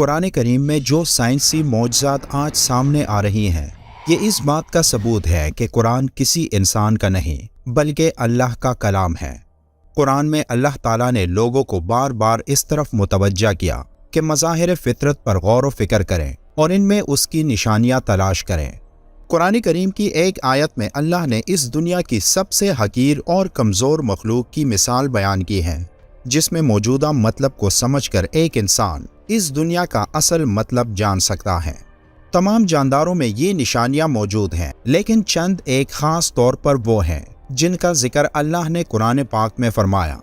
قرآن کریم میں جو سائنسی معجزات آج سامنے آ رہی ہیں، یہ اس بات کا ثبوت ہے کہ قرآن کسی انسان کا نہیں بلکہ اللہ کا کلام ہے۔ قرآن میں اللہ تعالیٰ نے لوگوں کو بار بار اس طرف متوجہ کیا کہ مظاہر فطرت پر غور و فکر کریں اور ان میں اس کی نشانیاں تلاش کریں۔ قرآن کریم کی ایک آیت میں اللہ نے اس دنیا کی سب سے حقیر اور کمزور مخلوق کی مثال بیان کی ہے، جس میں موجودہ مطلب کو سمجھ کر ایک انسان اس دنیا کا اصل مطلب جان سکتا ہے۔ تمام جانداروں میں یہ نشانیاں موجود ہیں، لیکن چند ایک خاص طور پر وہ ہیں جن کا ذکر اللہ نے قرآن پاک میں فرمایا،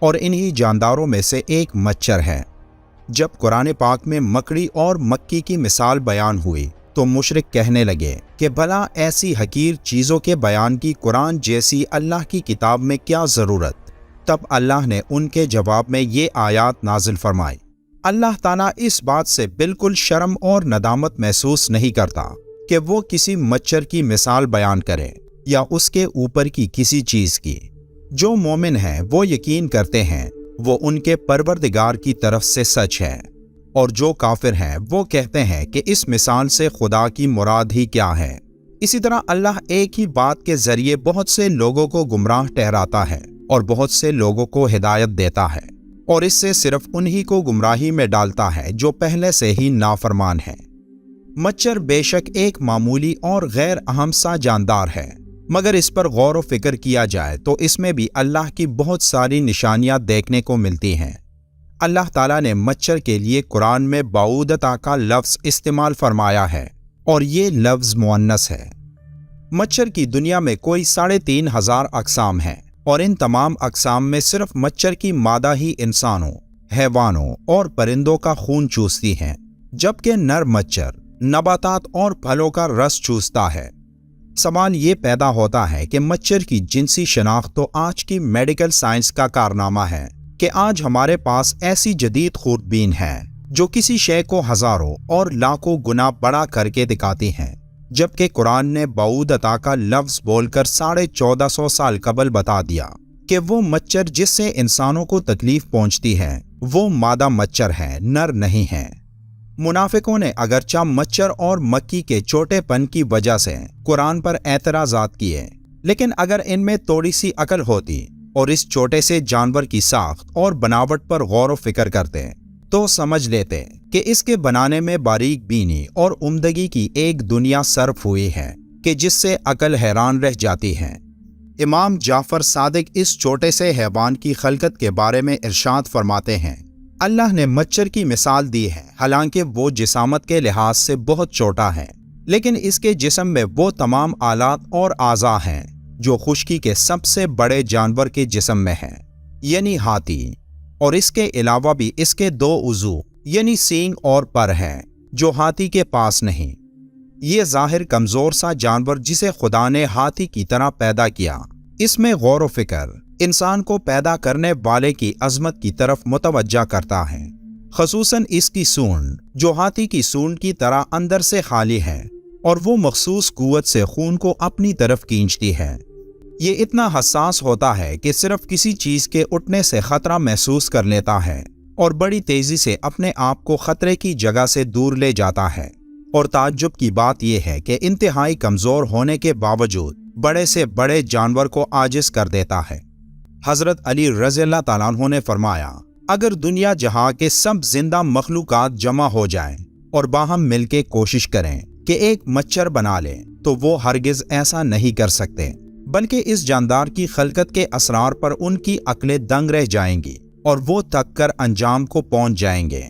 اور انہی جانداروں میں سے ایک مچھر ہے۔ جب قرآن پاک میں مکڑی اور مکھی کی مثال بیان ہوئی تو مشرک کہنے لگے کہ بھلا ایسی حقیر چیزوں کے بیان کی قرآن جیسی اللہ کی کتاب میں کیا ضرورت؟ تب اللہ نے ان کے جواب میں یہ آیات نازل فرمائی۔ اللہ تعالیٰ اس بات سے بالکل شرم اور ندامت محسوس نہیں کرتا کہ وہ کسی مچھر کی مثال بیان کرے یا اس کے اوپر کی کسی چیز کی۔ جو مومن ہیں وہ یقین کرتے ہیں وہ ان کے پروردگار کی طرف سے سچ ہے، اور جو کافر ہیں وہ کہتے ہیں کہ اس مثال سے خدا کی مراد ہی کیا ہے۔ اسی طرح اللہ ایک ہی بات کے ذریعے بہت سے لوگوں کو گمراہ ٹھہراتا ہے اور بہت سے لوگوں کو ہدایت دیتا ہے، اور اس سے صرف انہی کو گمراہی میں ڈالتا ہے جو پہلے سے ہی نافرمان ہیں۔ مچھر بے شک ایک معمولی اور غیر اہم سا جاندار ہے، مگر اس پر غور و فکر کیا جائے تو اس میں بھی اللہ کی بہت ساری نشانیاں دیکھنے کو ملتی ہیں۔ اللہ تعالیٰ نے مچھر کے لیے قرآن میں بعودتا کا لفظ استعمال فرمایا ہے، اور یہ لفظ مؤنث ہے۔ مچھر کی دنیا میں کوئی 3500 اقسام ہیں، اور ان تمام اقسام میں صرف مچھر کی مادہ ہی انسانوں، حیوانوں اور پرندوں کا خون چوستی ہیں، جبکہ نر مچھر نباتات اور پھلوں کا رس چوستا ہے۔ سوال یہ پیدا ہوتا ہے کہ مچھر کی جنسی شناخت تو آج کی میڈیکل سائنس کا کارنامہ ہے کہ آج ہمارے پاس ایسی جدید خوردبین ہے جو کسی شے کو ہزاروں اور لاکھوں گنا بڑا کر کے دکھاتی ہیں، جبکہ قرآن نے بعودتا کا لفظ بول کر 1450 سال قبل بتا دیا کہ وہ مچھر جس سے انسانوں کو تکلیف پہنچتی ہے وہ مادہ مچھر ہے، نر نہیں ہے۔ منافقوں نے اگرچہ مچھر اور مکھی کے چھوٹے پن کی وجہ سے قرآن پر اعتراضات کیے، لیکن اگر ان میں تھوڑی سی عقل ہوتی اور اس چھوٹے سے جانور کی ساخت اور بناوٹ پر غور و فکر کرتے تو سمجھ لیتے کہ اس کے بنانے میں باریک بینی اور عمدگی کی ایک دنیا صرف ہوئی ہے کہ جس سے عقل حیران رہ جاتی ہے۔ امام جعفر صادق اس چھوٹے سے حیوان کی خلقت کے بارے میں ارشاد فرماتے ہیں، اللہ نے مچھر کی مثال دی ہے، حالانکہ وہ جسامت کے لحاظ سے بہت چھوٹا ہے، لیکن اس کے جسم میں وہ تمام آلات اور اعضاء ہیں جو خشکی کے سب سے بڑے جانور کے جسم میں ہیں، یعنی ہاتھی، اور اس کے علاوہ بھی اس کے 2 عضو یعنی سینگ اور پر ہیں جو ہاتھی کے پاس نہیں۔ یہ ظاہر کمزور سا جانور جسے خدا نے ہاتھی کی طرح پیدا کیا، اس میں غور و فکر انسان کو پیدا کرنے والے کی عظمت کی طرف متوجہ کرتا ہے، خصوصاً اس کی سونڈ جو ہاتھی کی سونڈ کی طرح اندر سے خالی ہے اور وہ مخصوص قوت سے خون کو اپنی طرف کھینچتی ہے۔ یہ اتنا حساس ہوتا ہے کہ صرف کسی چیز کے اٹھنے سے خطرہ محسوس کر لیتا ہے اور بڑی تیزی سے اپنے آپ کو خطرے کی جگہ سے دور لے جاتا ہے، اور تعجب کی بات یہ ہے کہ انتہائی کمزور ہونے کے باوجود بڑے سے بڑے جانور کو عاجز کر دیتا ہے۔ حضرت علی رضی اللہ تعالیٰ عنہ نے فرمایا، اگر دنیا جہاں کے سب زندہ مخلوقات جمع ہو جائیں اور باہم مل کے کوشش کریں کہ ایک مچھر بنا لیں تو وہ ہرگز ایسا نہیں کر سکتے، بلکہ اس جاندار کی خلقت کے اسرار پر ان کی عقلیں دنگ رہ جائیں گی اور وہ تک کر انجام کو پہنچ جائیں گے۔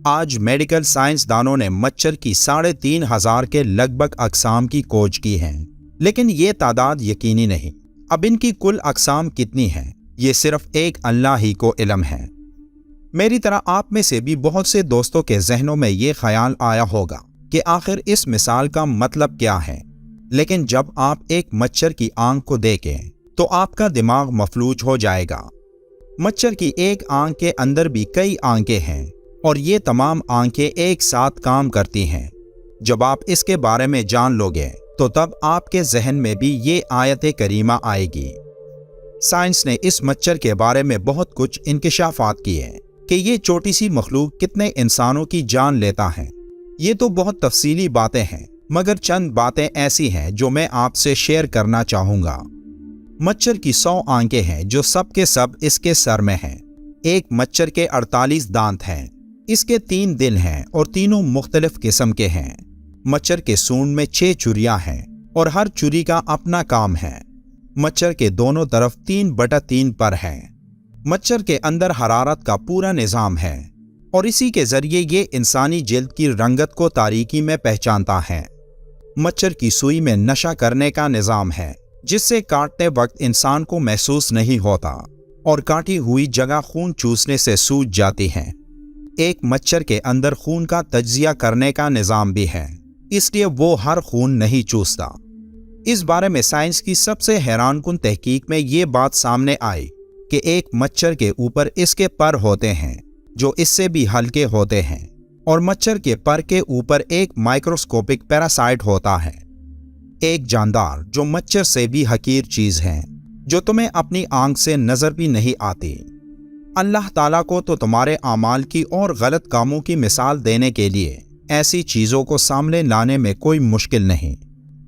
آج میڈیکل سائنس دانوں نے مچھر کی 3500 کے لگ بھگ اقسام کی کھوج کی ہے، لیکن یہ تعداد یقینی نہیں۔ اب ان کی کل اقسام کتنی ہیں یہ صرف ایک اللہ ہی کو علم ہے۔ میری طرح آپ میں سے بھی بہت سے دوستوں کے ذہنوں میں یہ خیال آیا ہوگا کہ آخر اس مثال کا مطلب کیا ہے، لیکن جب آپ ایک مچھر کی آنکھ کو دیکھیں تو آپ کا دماغ مفلوج ہو جائے گا۔ مچھر کی ایک آنکھ کے اندر بھی کئی آنکھیں ہیں، اور یہ تمام آنکھیں ایک ساتھ کام کرتی ہیں۔ جب آپ اس کے بارے میں جان لوگے تو تب آپ کے ذہن میں بھی یہ آیت کریمہ آئے گی۔ سائنس نے اس مچھر کے بارے میں بہت کچھ انکشافات کیے، کہ یہ چھوٹی سی مخلوق کتنے انسانوں کی جان لیتا ہے۔ یہ تو بہت تفصیلی باتیں ہیں، مگر چند باتیں ایسی ہیں جو میں آپ سے شیئر کرنا چاہوں گا۔ مچھر کی 100 آنکھیں ہیں جو سب کے سب اس کے سر میں ہیں۔ ایک مچھر کے 48 دانت ہیں۔ اس کے 3 دل ہیں اور تینوں مختلف قسم کے ہیں۔ مچھر کے سونڈ میں 6 چریاں ہیں اور ہر چری کا اپنا کام ہے۔ مچھر کے دونوں طرف 3/3 پر ہیں۔ مچھر کے اندر حرارت کا پورا نظام ہے اور اسی کے ذریعے یہ انسانی جلد کی رنگت کو تاریکی میں پہچانتا ہے۔ مچھر کی سوئی میں نشہ کرنے کا نظام ہے جس سے کاٹتے وقت انسان کو محسوس نہیں ہوتا اور کاٹی ہوئی جگہ خون چوسنے سے سوج جاتی ہے۔ ایک مچھر کے اندر خون کا تجزیہ کرنے کا نظام بھی ہے، اس لیے وہ ہر خون نہیں چوستا۔ اس بارے میں سائنس کی سب سے حیران کن تحقیق میں یہ بات سامنے آئی کہ ایک مچھر کے اوپر اس کے پر ہوتے ہیں جو اس سے بھی ہلکے ہوتے ہیں، اور مچھر کے پر کے اوپر ایک مائکروسکوپک پیراسائٹ ہوتا ہے، ایک جاندار جو مچھر سے بھی حقیر چیز ہے، جو تمہیں اپنی آنکھ سے نظر بھی نہیں آتی۔ اللہ تعالیٰ کو تو تمہارے اعمال کی اور غلط کاموں کی مثال دینے کے لیے ایسی چیزوں کو سامنے لانے میں کوئی مشکل نہیں،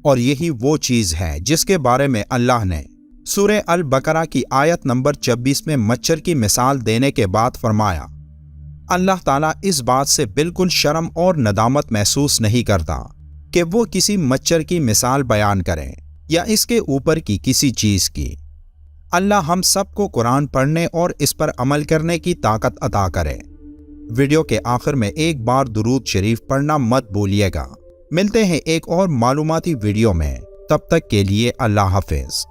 اور یہی وہ چیز ہے جس کے بارے میں اللہ نے سورہ البقرہ کی آیت نمبر 26 میں مچھر کی مثال دینے کے بعد فرمایا، اللہ تعالیٰ اس بات سے بالکل شرم اور ندامت محسوس نہیں کرتا کہ وہ کسی مچھر کی مثال بیان کریں یا اس کے اوپر کی کسی چیز کی۔ اللہ ہم سب کو قرآن پڑھنے اور اس پر عمل کرنے کی طاقت عطا کرے۔ ویڈیو کے آخر میں ایک بار درود شریف پڑھنا مت بھولیے گا۔ ملتے ہیں ایک اور معلوماتی ویڈیو میں، تب تک کے لیے اللہ حافظ۔